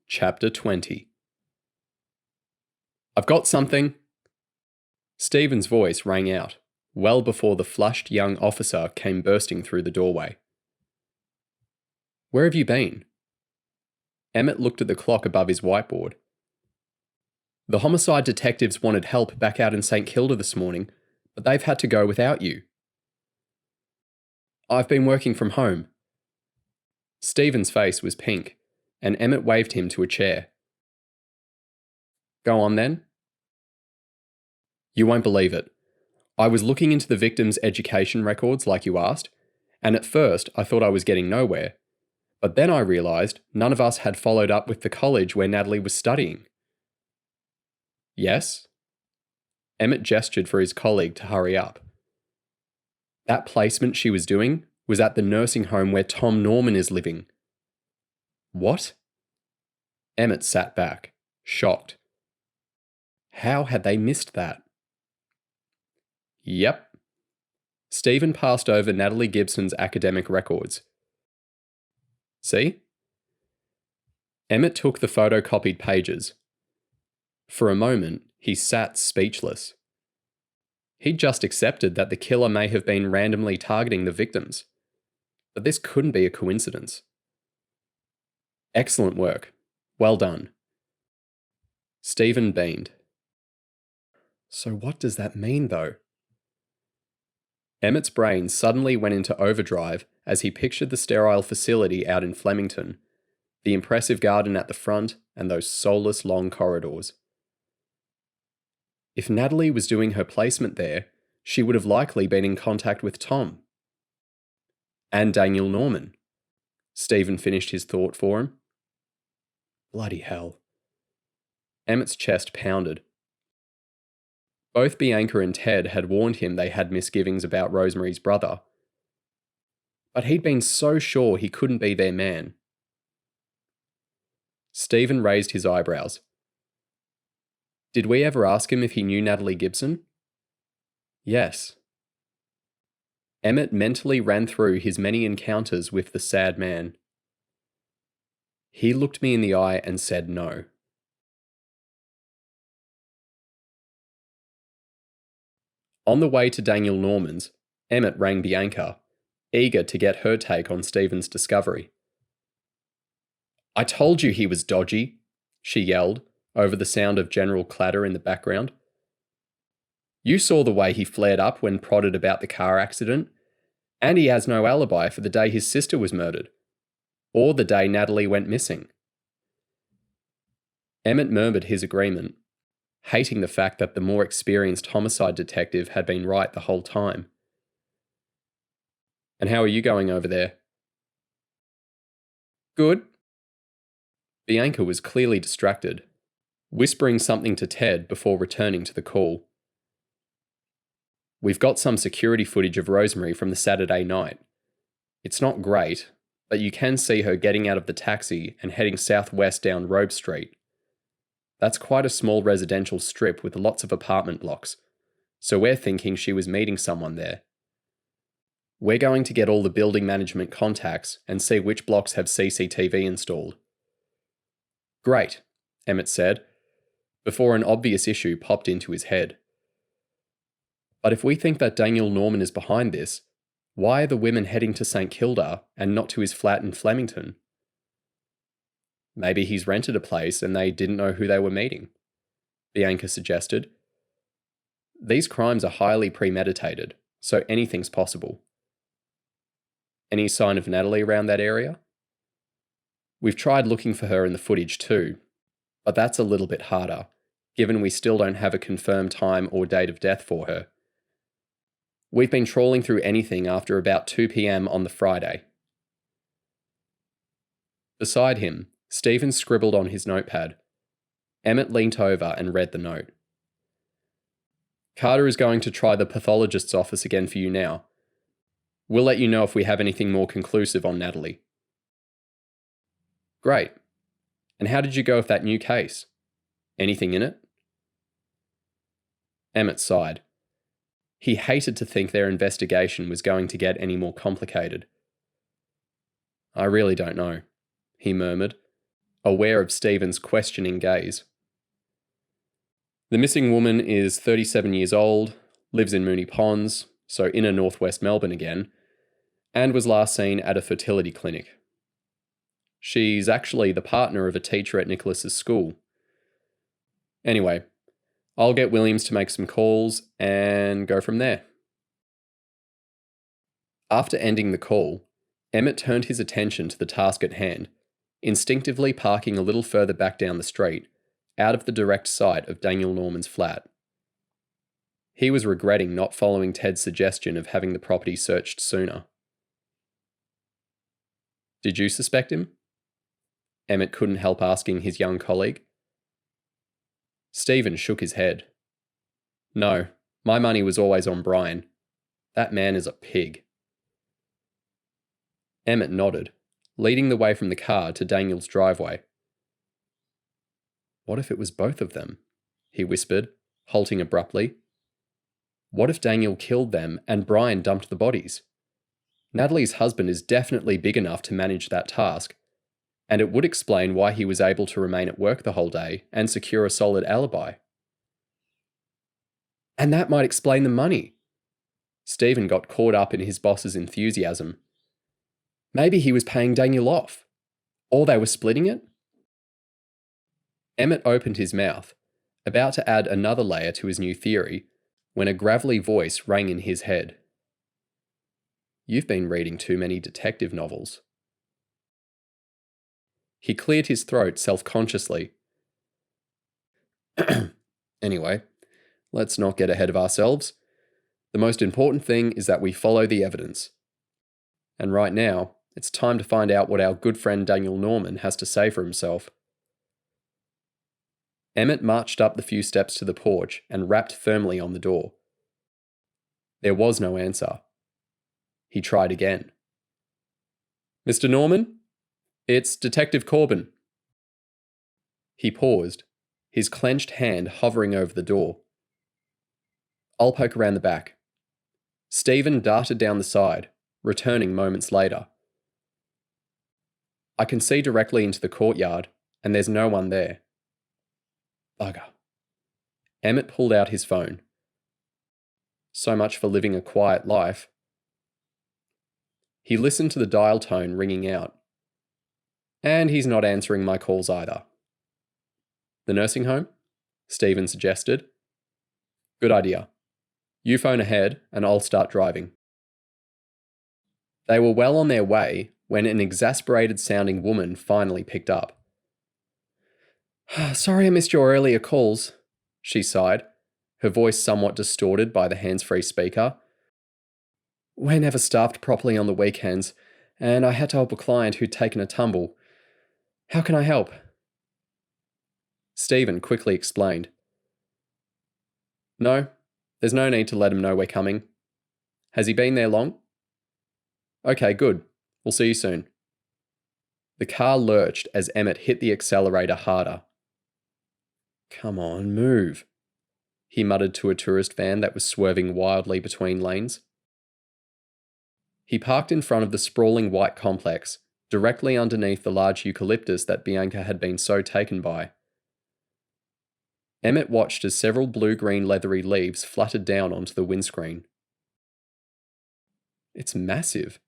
Chapter 20. I've got something. Stephen's voice rang out, well before the flushed young officer came bursting through the doorway. Where have you been? Emmett looked at the clock above his whiteboard. The homicide detectives wanted help back out in St. Kilda this morning, but they've had to go without you. I've been working from home. Stephen's face was pink, and Emmett waved him to a chair. Go on then. You won't believe it. I was looking into the victim's education records like you asked, and at first I thought I was getting nowhere. But then I realised none of us had followed up with the college where Natalie was studying. Yes? Emmett gestured for his colleague to hurry up. That placement she was doing was at the nursing home where Tom Norman is living. What? Emmett sat back, shocked. How had they missed that? Yep. Stephen passed over Natalie Gibson's academic records. See? Emmett took the photocopied pages. For a moment, he sat speechless. He'd just accepted that the killer may have been randomly targeting the victims. But this couldn't be a coincidence. Excellent work. Well done. Stephen beamed. So what does that mean, though? Emmett's brain suddenly went into overdrive as he pictured the sterile facility out in Flemington, the impressive garden at the front, and those soulless long corridors. If Natalie was doing her placement there, she would have likely been in contact with Tom. And Daniel Norman. Stephen finished his thought for him. Bloody hell. Emmett's chest pounded. Both Bianca and Ted had warned him they had misgivings about Rosemary's brother. But he'd been so sure he couldn't be their man. Stephen raised his eyebrows. Did we ever ask him if he knew Natalie Gibson? Yes. Emmett mentally ran through his many encounters with the sad man. He looked me in the eye and said no. On the way to Daniel Norman's, Emmett rang Bianca, eager to get her take on Stephen's discovery. I told you he was dodgy, she yelled, over the sound of general clatter in the background. You saw the way he flared up when prodded about the car accident, and he has no alibi for the day his sister was murdered, or the day Natalie went missing. Emmett murmured his agreement, hating the fact that the more experienced homicide detective had been right the whole time. And how are you going over there? Good. Bianca was clearly distracted, whispering something to Ted before returning to the call. We've got some security footage of Rosemary from the Saturday night. It's not great, but you can see her getting out of the taxi and heading southwest down Robe Street. That's quite a small residential strip with lots of apartment blocks, so we're thinking she was meeting someone there. We're going to get all the building management contacts and see which blocks have CCTV installed. Great, Emmett said, before an obvious issue popped into his head. But if we think that Daniel Norman is behind this, why are the women heading to St. Kilda and not to his flat in Flemington? Maybe he's rented a place and they didn't know who they were meeting, Bianca suggested. These crimes are highly premeditated, so anything's possible. Any sign of Natalie around that area? We've tried looking for her in the footage too, but that's a little bit harder, given we still don't have a confirmed time or date of death for her. We've been trawling through anything after about 2 p.m. on the Friday. Beside him, Stephen scribbled on his notepad. Emmett leant over and read the note. Carter is going to try the pathologist's office again for you now. We'll let you know if we have anything more conclusive on Natalie. Great. And how did you go with that new case? Anything in it? Emmett sighed. He hated to think their investigation was going to get any more complicated. I really don't know, he murmured, aware of Stephen's questioning gaze. The missing woman is 37 years old, lives in Moonee Ponds, so inner northwest Melbourne again, and was last seen at a fertility clinic. She's actually the partner of a teacher at Nicholas's school. Anyway, I'll get Williams to make some calls and go from there. After ending the call, Emmett turned his attention to the task at hand, instinctively parking a little further back down the street, out of the direct sight of Daniel Norman's flat. He was regretting not following Ted's suggestion of having the property searched sooner. Did you suspect him? Emmett couldn't help asking his young colleague. Stephen shook his head. No, my money was always on Brian. That man is a pig. Emmett nodded, leading the way from the car to Daniel's driveway. What if it was both of them? He whispered, halting abruptly. What if Daniel killed them and Brian dumped the bodies? Natalie's husband is definitely big enough to manage that task, and it would explain why he was able to remain at work the whole day and secure a solid alibi. And that might explain the money. Stephen got caught up in his boss's enthusiasm. Maybe he was paying Daniel off. Or they were splitting it? Emmett opened his mouth, about to add another layer to his new theory, when a gravelly voice rang in his head. You've been reading too many detective novels. He cleared his throat self-consciously. Anyway, let's not get ahead of ourselves. The most important thing is that we follow the evidence. And right now, it's time to find out what our good friend Daniel Norman has to say for himself. Emmett marched up the few steps to the porch and rapped firmly on the door. There was no answer. He tried again. Mr. Norman? It's Detective Corbin. He paused, his clenched hand hovering over the door. I'll poke around the back. Stephen darted down the side, returning moments later. I can see directly into the courtyard, and there's no one there. Bugger. Emmett pulled out his phone. So much for living a quiet life. He listened to the dial tone ringing out. And he's not answering my calls either. The nursing home? Stephen suggested. Good idea. You phone ahead and I'll start driving. They were well on their way when an exasperated-sounding woman finally picked up. Sorry I missed your earlier calls, she sighed, her voice somewhat distorted by the hands-free speaker. We're never staffed properly on the weekends, and I had to help a client who'd taken a tumble. How can I help? Stephen quickly explained. No, there's no need to let him know we're coming. Has he been there long? Okay, good. We'll see you soon. The car lurched as Emmett hit the accelerator harder. Come on, move, he muttered to a tourist van that was swerving wildly between lanes. He parked in front of the sprawling white complex, directly underneath the large eucalyptus that Bianca had been so taken by. Emmett watched as several blue-green leathery leaves fluttered down onto the windscreen. It's massive.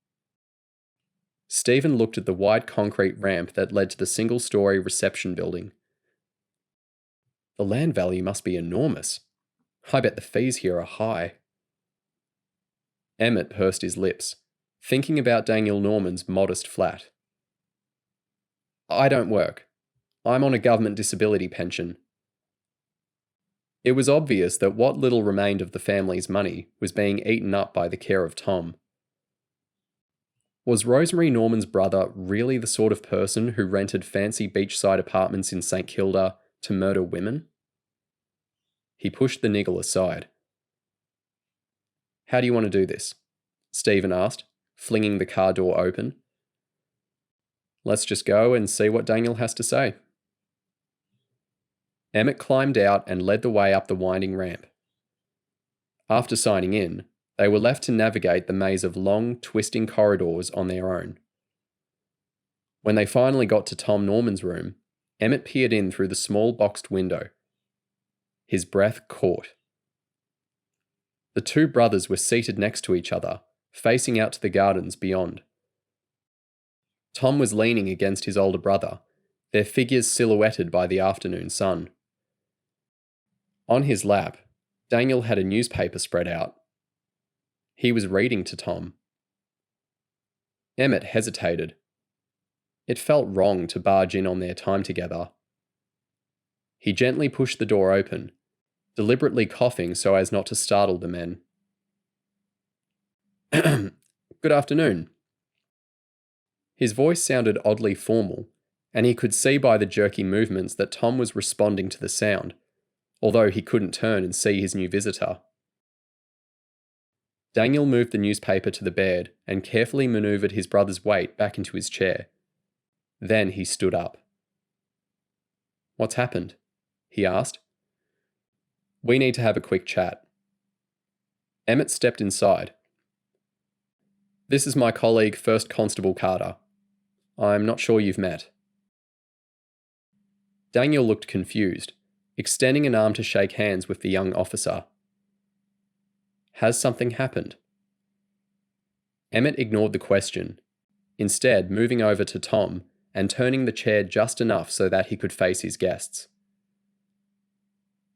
Stephen looked at the wide concrete ramp that led to the single-story reception building. The land value must be enormous. I bet the fees here are high. Emmett pursed his lips, thinking about Daniel Norman's modest flat. I don't work. I'm on a government disability pension. It was obvious that what little remained of the family's money was being eaten up by the care of Tom. Was Rosemary Norman's brother really the sort of person who rented fancy beachside apartments in St. Kilda to murder women? He pushed the niggle aside. How do you want to do this? Stephen asked, flinging the car door open. Let's just go and see what Daniel has to say. Emmett climbed out and led the way up the winding ramp. After signing in, they were left to navigate the maze of long, twisting corridors on their own. When they finally got to Tom Norman's room, Emmett peered in through the small boxed window. His breath caught. The two brothers were seated next to each other, facing out to the gardens beyond. Tom was leaning against his older brother, their figures silhouetted by the afternoon sun. On his lap, Daniel had a newspaper spread out. He was reading to Tom. Emmett hesitated. It felt wrong to barge in on their time together. He gently pushed the door open, deliberately coughing so as not to startle the men. Good afternoon. His voice sounded oddly formal, and he could see by the jerky movements that Tom was responding to the sound, although he couldn't turn and see his new visitor. Daniel moved the newspaper to the bed and carefully manoeuvred his brother's weight back into his chair. Then he stood up. What's happened? He asked. We need to have a quick chat. Emmett stepped inside. This is my colleague, First Constable Carter. I'm not sure you've met. Daniel looked confused, extending an arm to shake hands with the young officer. Has something happened? Emmett ignored the question, instead moving over to Tom and turning the chair just enough so that he could face his guests.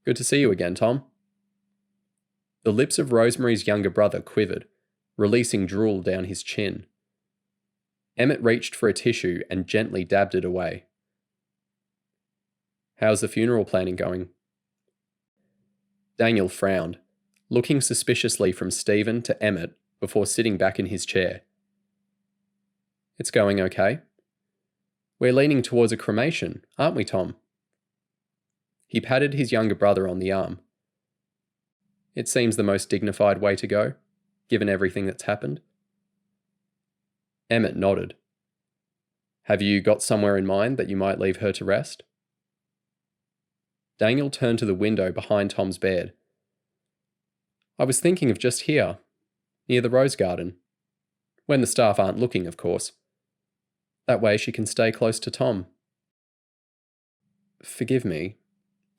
Good to see you again, Tom. The lips of Rosemary's younger brother quivered, releasing drool down his chin. Emmett reached for a tissue and gently dabbed it away. How's the funeral planning going? Daniel frowned, looking suspiciously from Stephen to Emmett before sitting back in his chair. It's going okay. We're leaning towards a cremation, aren't we, Tom? He patted his younger brother on the arm. It seems the most dignified way to go, given everything that's happened. Emmett nodded. Have you got somewhere in mind that you might leave her to rest? Daniel turned to the window behind Tom's bed. I was thinking of just here, near the rose garden. When the staff aren't looking, of course. That way she can stay close to Tom. Forgive me,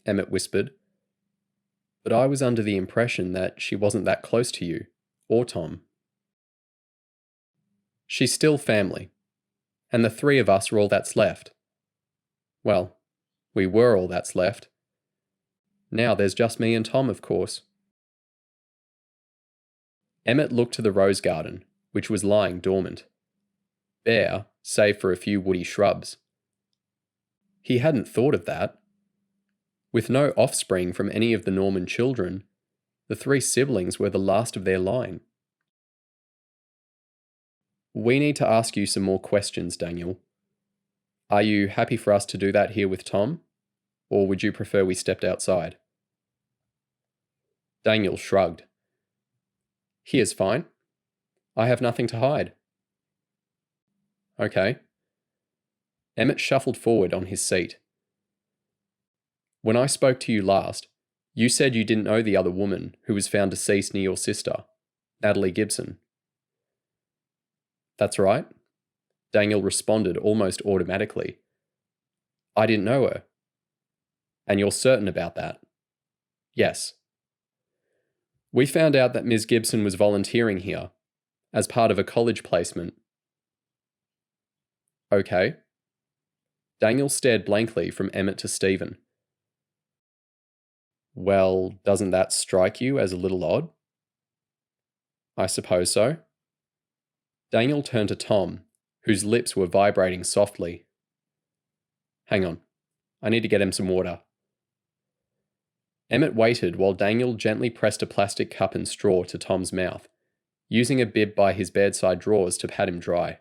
Emmett whispered, but I was under the impression that she wasn't that close to you, or Tom. She's still family, and the three of us are all that's left. Well, we were all that's left. Now there's just me and Tom, of course. Emmett looked to the rose garden, which was lying dormant, bare save for a few woody shrubs. He hadn't thought of that. With no offspring from any of the Norman children, the three siblings were the last of their line. We need to ask you some more questions, Daniel. Are you happy for us to do that here with Tom, or would you prefer we stepped outside? Daniel shrugged. Here's fine. I have nothing to hide. Okay. Emmett shuffled forward on his seat. When I spoke to you last, you said you didn't know the other woman who was found deceased near your sister, Natalie Gibson. That's right, Daniel responded almost automatically. I didn't know her. And you're certain about that? Yes. We found out that Ms. Gibson was volunteering here, as part of a college placement. Okay. Daniel stared blankly from Emmett to Stephen. Well, doesn't that strike you as a little odd? I suppose so. Daniel turned to Tom, whose lips were vibrating softly. Hang on. I need to get him some water. Emmett waited while Daniel gently pressed a plastic cup and straw to Tom's mouth, using a bib by his bedside drawers to pat him dry.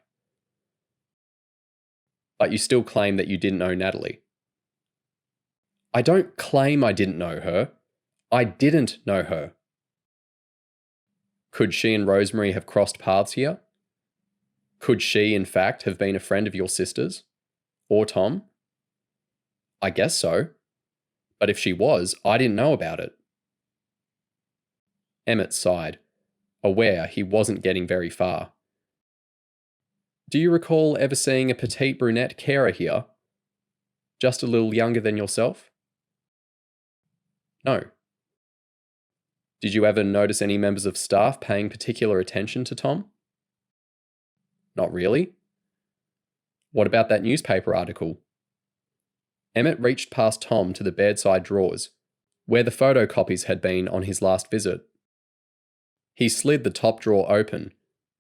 But you still claim that you didn't know Natalie. I don't claim I didn't know her. I didn't know her. Could she and Rosemary have crossed paths here? Could she, in fact, have been a friend of your sister's? Or Tom? I guess so. But if she was, I didn't know about it. Emmett sighed, aware he wasn't getting very far. Do you recall ever seeing a petite brunette carer here? Just a little younger than yourself? No. Did you ever notice any members of staff paying particular attention to Tom? Not really. What about that newspaper article? Emmett reached past Tom to the bedside drawers, where the photocopies had been on his last visit. He slid the top drawer open,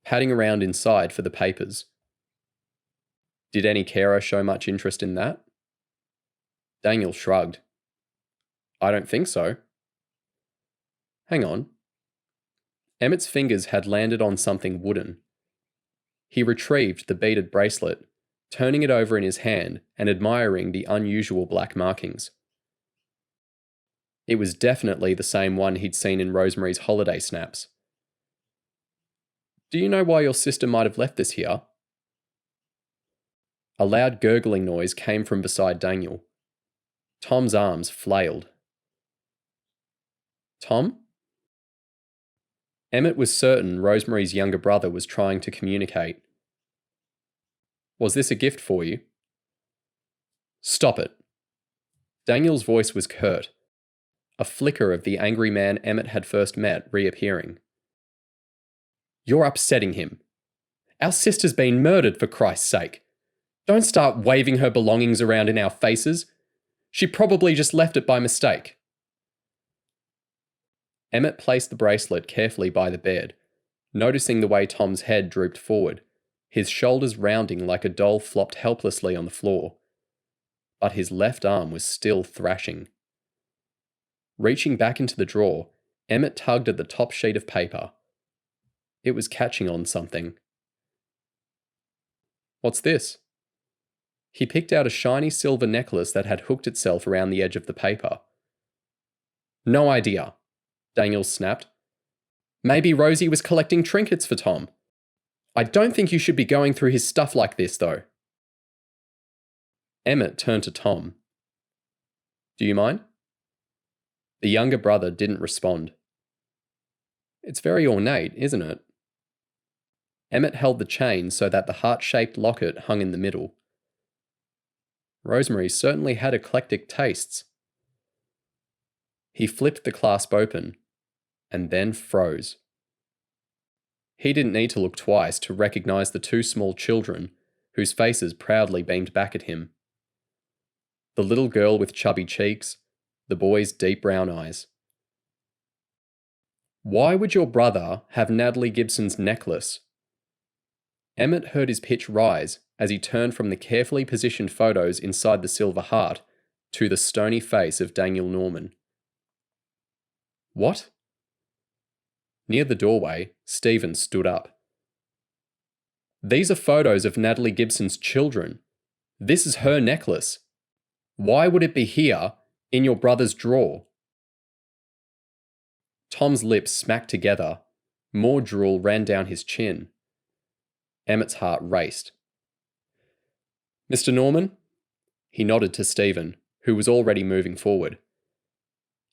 patting around inside for the papers. Did any carer show much interest in that? Daniel shrugged. I don't think so. Hang on. Emmett's fingers had landed on something wooden. He retrieved the beaded bracelet, turning it over in his hand and admiring the unusual black markings. It was definitely the same one he'd seen in Rosemary's holiday snaps. Do you know why your sister might have left this here? A loud gurgling noise came from beside Daniel. Tom's arms flailed. Tom? Emmett was certain Rosemary's younger brother was trying to communicate. Was this a gift for you? Stop it. Daniel's voice was curt, a flicker of the angry man Emmett had first met reappearing. You're upsetting him. Our sister's been murdered, for Christ's sake. Don't start waving her belongings around in our faces. She probably just left it by mistake. Emmett placed the bracelet carefully by the bed, noticing the way Tom's head drooped forward, his shoulders rounding like a doll flopped helplessly on the floor. But his left arm was still thrashing. Reaching back into the drawer, Emmett tugged at the top sheet of paper. It was catching on something. What's this? He picked out a shiny silver necklace that had hooked itself around the edge of the paper. No idea, Daniel snapped. Maybe Rosie was collecting trinkets for Tom. I don't think you should be going through his stuff like this, though. Emmett turned to Tom. Do you mind? The younger brother didn't respond. It's very ornate, isn't it? Emmett held the chain so that the heart-shaped locket hung in the middle. Rosemary certainly had eclectic tastes. He flipped the clasp open, and then froze. He didn't need to look twice to recognize the two small children, whose faces proudly beamed back at him. The little girl with chubby cheeks, the boy's deep brown eyes. Why would your brother have Natalie Gibson's necklace? Emmett heard his pitch rise as he turned from the carefully positioned photos inside the silver heart to the stony face of Daniel Norman. What? Near the doorway, Stephen stood up. These are photos of Natalie Gibson's children. This is her necklace. Why would it be here, in your brother's drawer? Tom's lips smacked together. More drool ran down his chin. Emmett's heart raced. Mr. Norman? He nodded to Stephen, who was already moving forward.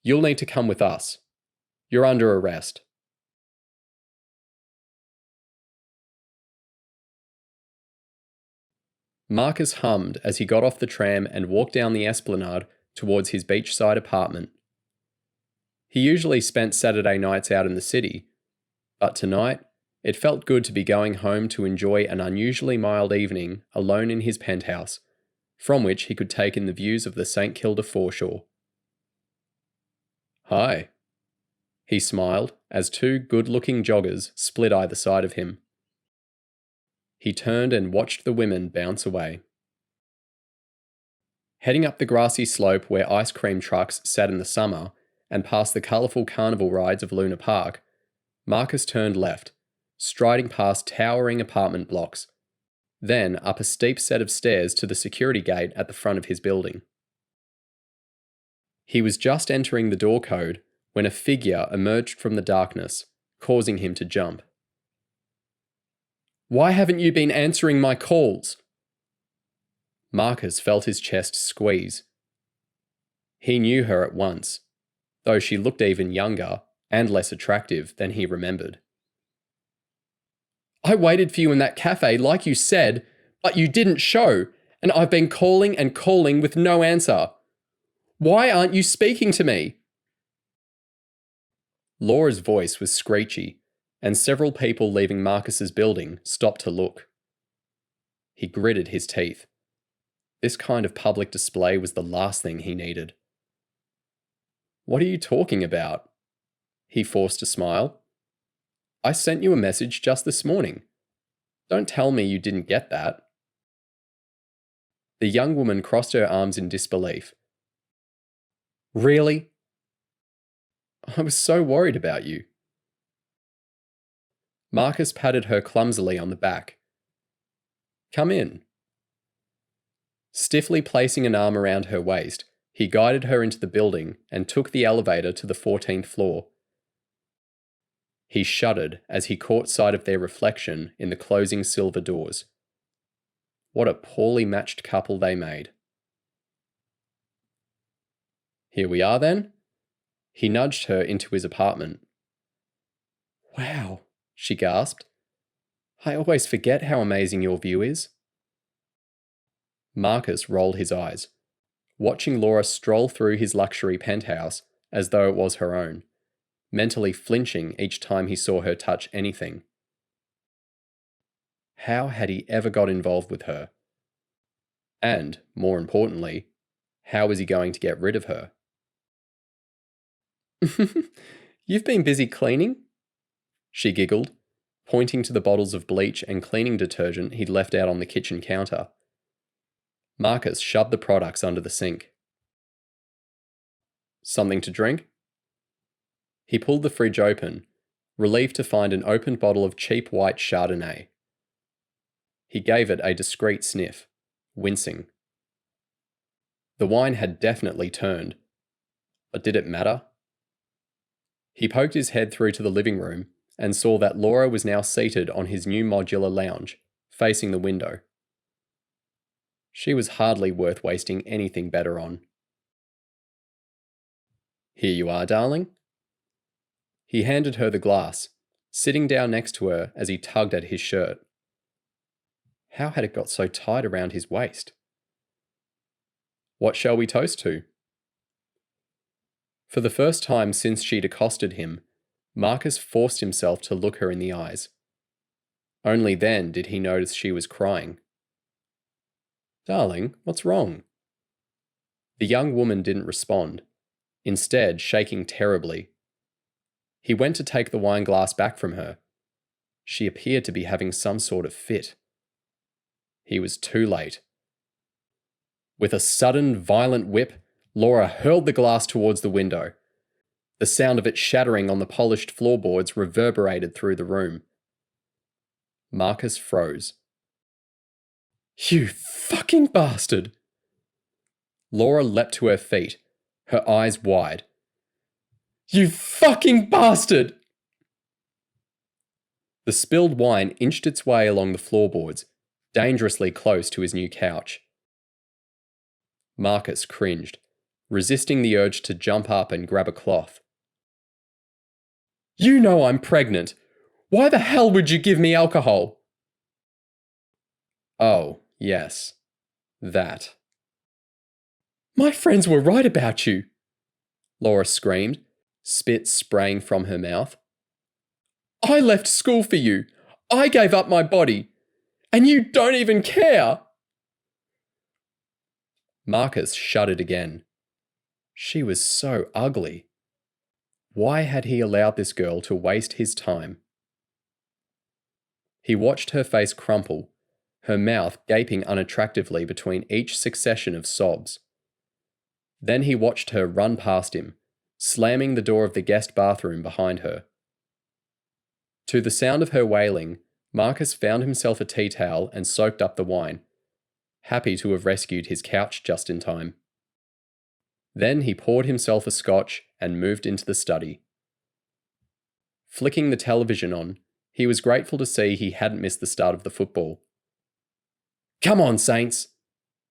You'll need to come with us. You're under arrest. Marcus hummed as he got off the tram and walked down the esplanade towards his beachside apartment. He usually spent Saturday nights out in the city, but tonight, it felt good to be going home to enjoy an unusually mild evening alone in his penthouse, from which he could take in the views of the St. Kilda foreshore. Hi, he smiled as two good-looking joggers split either side of him. He turned and watched the women bounce away. Heading up the grassy slope where ice cream trucks sat in the summer and past the colourful carnival rides of Luna Park, Marcus turned left, striding past towering apartment blocks, then up a steep set of stairs to the security gate at the front of his building. He was just entering the door code when a figure emerged from the darkness, causing him to jump. Why haven't you been answering my calls? Marcus felt his chest squeeze. He knew her at once, though she looked even younger and less attractive than he remembered. I waited for you in that cafe like you said, but you didn't show, and I've been calling and calling with no answer. Why aren't you speaking to me?" Laura's voice was screechy, and several people leaving Marcus's building stopped to look. He gritted his teeth. This kind of public display was the last thing he needed. "What are you talking about?" He forced a smile. "I sent you a message just this morning. Don't tell me you didn't get that." The young woman crossed her arms in disbelief. "Really? I was so worried about you." Marcus patted her clumsily on the back. "Come in." Stiffly placing an arm around her waist, he guided her into the building and took the elevator to the 14th floor. He shuddered as he caught sight of their reflection in the closing silver doors. What a poorly matched couple they made. "Here we are then?" He nudged her into his apartment. "Wow," she gasped. "I always forget how amazing your view is." Marcus rolled his eyes, watching Laura stroll through his luxury penthouse as though it was her own, mentally flinching each time he saw her touch anything. How had he ever got involved with her? And, more importantly, how was he going to get rid of her? "You've been busy cleaning?" She giggled, pointing to the bottles of bleach and cleaning detergent he'd left out on the kitchen counter. Marcus shoved the products under the sink. "Something to drink?" He pulled the fridge open, relieved to find an opened bottle of cheap white Chardonnay. He gave it a discreet sniff, wincing. The wine had definitely turned, but did it matter? He poked his head through to the living room and saw that Laura was now seated on his new modular lounge, facing the window. She was hardly worth wasting anything better on. "Here you are, darling." He handed her the glass, sitting down next to her as he tugged at his shirt. How had it got so tight around his waist? "What shall we toast to?" For the first time since she'd accosted him, Marcus forced himself to look her in the eyes. Only then did he notice she was crying. "Darling, what's wrong?" The young woman didn't respond, instead shaking terribly. He went to take the wine glass back from her. She appeared to be having some sort of fit. He was too late. With a sudden, violent whip, Laura hurled the glass towards the window. The sound of it shattering on the polished floorboards reverberated through the room. Marcus froze. "You fucking bastard!" Laura leapt to her feet, her eyes wide. "You fucking bastard!" The spilled wine inched its way along the floorboards, dangerously close to his new couch. Marcus cringed, resisting the urge to jump up and grab a cloth. "You know I'm pregnant. Why the hell would you give me alcohol?" "Oh, yes. That." "My friends were right about you," Laura screamed, spit spraying from her mouth. "I left school for you. I gave up my body. And you don't even care!" Marcus shuddered again. She was so ugly. Why had he allowed this girl to waste his time? He watched her face crumple, her mouth gaping unattractively between each succession of sobs. Then he watched her run past him, slamming the door of the guest bathroom behind her. To the sound of her wailing, Marcus found himself a tea towel and soaked up the wine, happy to have rescued his couch just in time. Then he poured himself a scotch and moved into the study. Flicking the television on, he was grateful to see he hadn't missed the start of the football. "Come on, Saints!"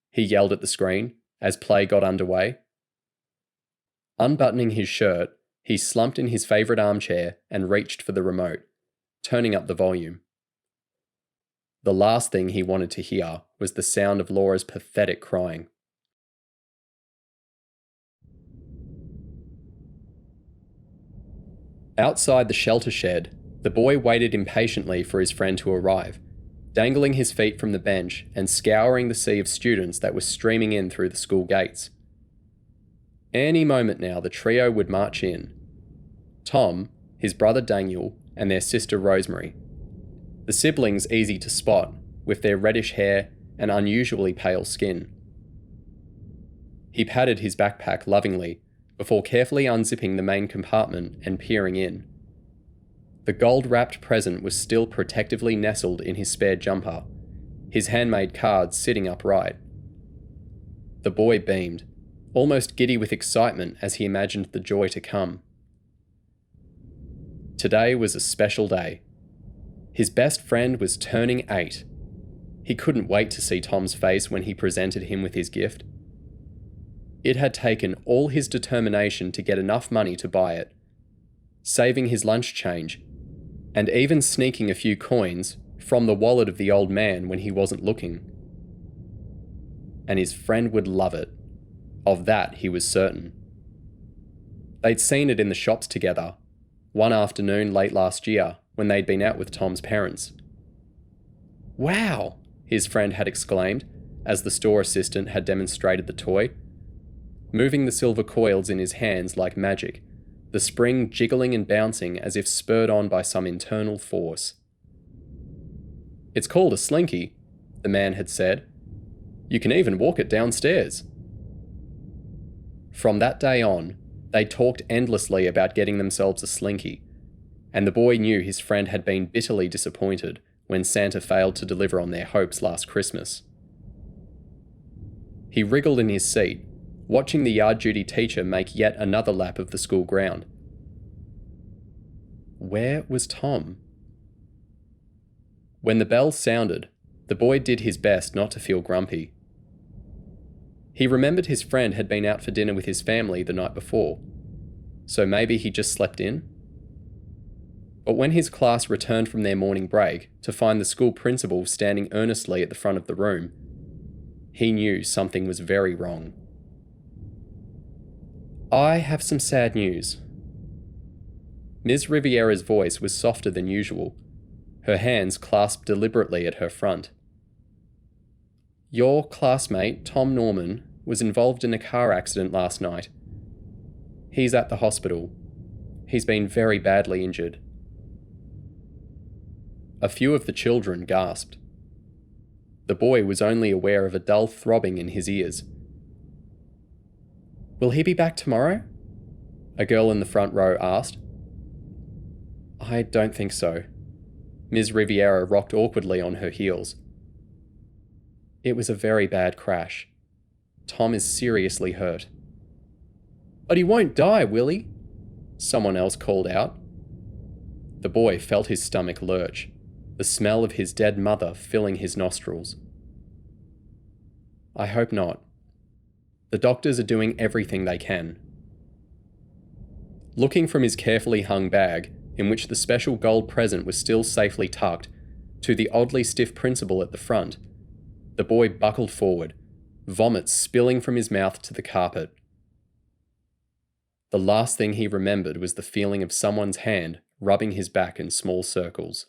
he yelled at the screen as play got underway. Unbuttoning his shirt, he slumped in his favourite armchair and reached for the remote, turning up the volume. The last thing he wanted to hear was the sound of Laura's pathetic crying. Outside the shelter shed, the boy waited impatiently for his friend to arrive, dangling his feet from the bench and scouring the sea of students that was streaming in through the school gates. Any moment now, the trio would march in. Tom, his brother Daniel, and their sister Rosemary. The siblings easy to spot, with their reddish hair and unusually pale skin. He patted his backpack lovingly before carefully unzipping the main compartment and peering in. The gold-wrapped present was still protectively nestled in his spare jumper, his handmade cards sitting upright. The boy beamed, almost giddy with excitement as he imagined the joy to come. Today was a special day. His best friend was turning 8. He couldn't wait to see Tom's face when he presented him with his gift. It had taken all his determination to get enough money to buy it, saving his lunch change, and even sneaking a few coins from the wallet of the old man when he wasn't looking. And his friend would love it. Of that he was certain. They'd seen it in the shops together, one afternoon late last year when they'd been out with Tom's parents. "Wow!" his friend had exclaimed as the store assistant had demonstrated the toy, moving the silver coils in his hands like magic, the spring jiggling and bouncing as if spurred on by some internal force. "It's called a slinky," the man had said. "You can even walk it downstairs." From that day on, they talked endlessly about getting themselves a slinky, and the boy knew his friend had been bitterly disappointed when Santa failed to deliver on their hopes last Christmas. He wriggled in his seat, watching the yard duty teacher make yet another lap of the school ground. Where was Tom? When the bell sounded, the boy did his best not to feel grumpy. He remembered his friend had been out for dinner with his family the night before, so maybe he just slept in? But when his class returned from their morning break to find the school principal standing earnestly at the front of the room, he knew something was very wrong. "I have some sad news." Ms. Riviera's voice was softer than usual, her hands clasped deliberately at her front. "Your classmate, Tom Norman, was involved in a car accident last night. He's at the hospital. He's been very badly injured." A few of the children gasped. The boy was only aware of a dull throbbing in his ears. "Will he be back tomorrow?" a girl in the front row asked. "I don't think so." Ms. Riviera rocked awkwardly on her heels. "It was a very bad crash. Tom is seriously hurt." "But he won't die, will he?" someone else called out. The boy felt his stomach lurch, the smell of his dead mother filling his nostrils. "I hope not. The doctors are doing everything they can." Looking from his carefully hung bag, in which the special gold present was still safely tucked, to the oddly stiff principal at the front, the boy buckled forward, vomit spilling from his mouth to the carpet. The last thing he remembered was the feeling of someone's hand rubbing his back in small circles.